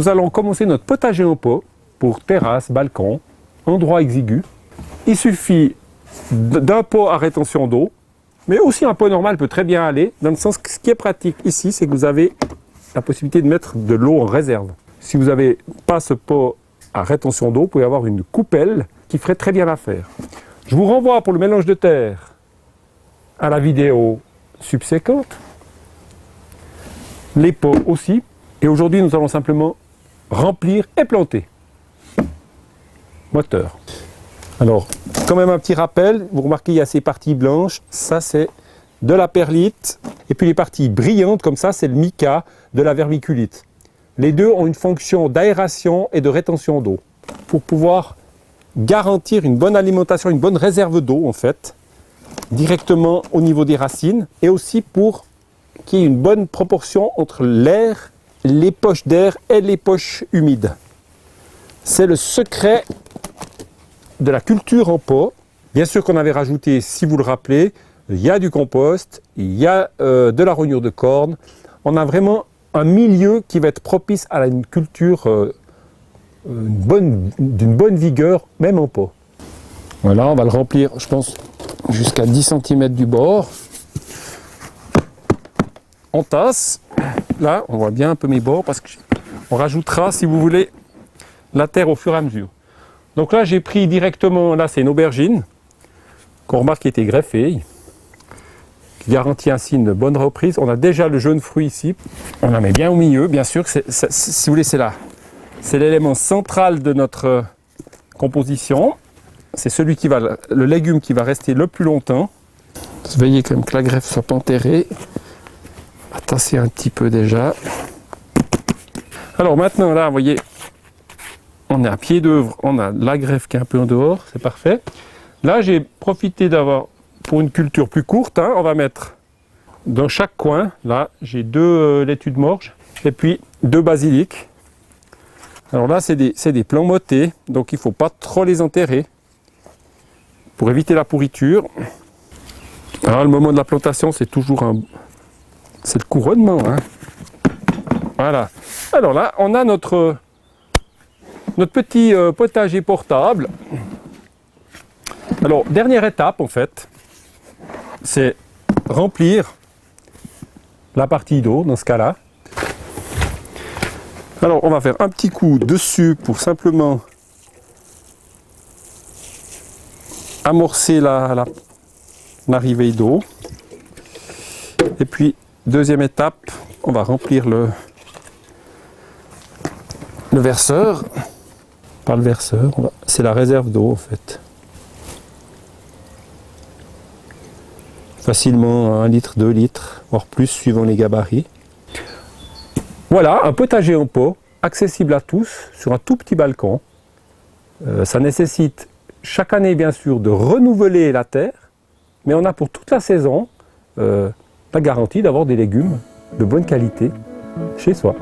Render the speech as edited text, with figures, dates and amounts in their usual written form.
nous allons commencer notre potager en pot pour terrasse, balcon, endroit exigu. Il suffit d'un pot à rétention d'eau, mais aussi un pot normal peut très bien aller, dans le sens que ce qui est pratique ici, c'est que vous avez la possibilité de mettre de l'eau en réserve. Si vous n'avez pas ce pot à rétention d'eau, vous pouvez avoir une coupelle qui ferait très bien l'affaire. Je vous renvoie pour le mélange de terre à la vidéo subséquente, les pots aussi, et aujourd'hui nous allons simplement remplir et planter. Moteur. Alors, quand même un petit rappel, vous remarquez il y a ces parties blanches, ça c'est de la perlite, et puis les parties brillantes comme ça c'est le mica, de la vermiculite. Les deux ont une fonction d'aération et de rétention d'eau, pour pouvoir garantir une bonne alimentation, une bonne réserve d'eau en fait, directement au niveau des racines, et aussi pour qu'il y ait une bonne proportion entre l'air, les poches d'air et les poches humides. C'est le secret de la culture en pot. Bien sûr qu'on avait rajouté, si vous le rappelez, il y a du compost, il y a de la rognure de corne. On a vraiment un milieu qui va être propice à une culture d'une bonne vigueur, même en pot. Voilà, on va le remplir, je pense, jusqu'à 10 cm du bord. On tasse. Là, on voit bien un peu mes bords parce qu'on rajoutera, si vous voulez, la terre au fur et à mesure. Donc là, j'ai pris directement, là c'est une aubergine, qu'on remarque qui était greffée, qui garantit ainsi une bonne reprise. On a déjà le jaune fruit ici, on la met bien au milieu, bien sûr, si vous voulez, c'est là. C'est l'élément central de notre composition. C'est celui qui va, le légume qui va rester le plus longtemps. Veillez quand même que la greffe soit pas enterrée. Tasser un petit peu déjà. Alors maintenant là, vous voyez, on est à pied d'œuvre, on a la greffe qui est un peu en dehors, c'est parfait. Là, j'ai profité d'avoir, pour une culture plus courte, on va mettre dans chaque coin, là, j'ai 2 laitues de morge et puis 2 basiliques. Alors là, c'est des plants motés, donc il ne faut pas trop les enterrer pour éviter la pourriture. Alors le moment de la plantation, c'est toujours c'est le couronnement. Voilà. Alors là, on a notre petit potager portable. Alors, dernière étape, en fait, c'est remplir la partie d'eau, dans ce cas-là. Alors, on va faire un petit coup dessus pour simplement amorcer l'arrivée d'eau. Et puis, deuxième étape, on va remplir le verseur. Par le verseur, c'est la réserve d'eau en fait. Facilement 1 litre, 2 litres, voire plus suivant les gabarits. Voilà, un potager en pot, accessible à tous, sur un tout petit balcon. Ça nécessite chaque année bien sûr de renouveler la terre, mais on a pour toute la saison la garantie d'avoir des légumes de bonne qualité chez soi.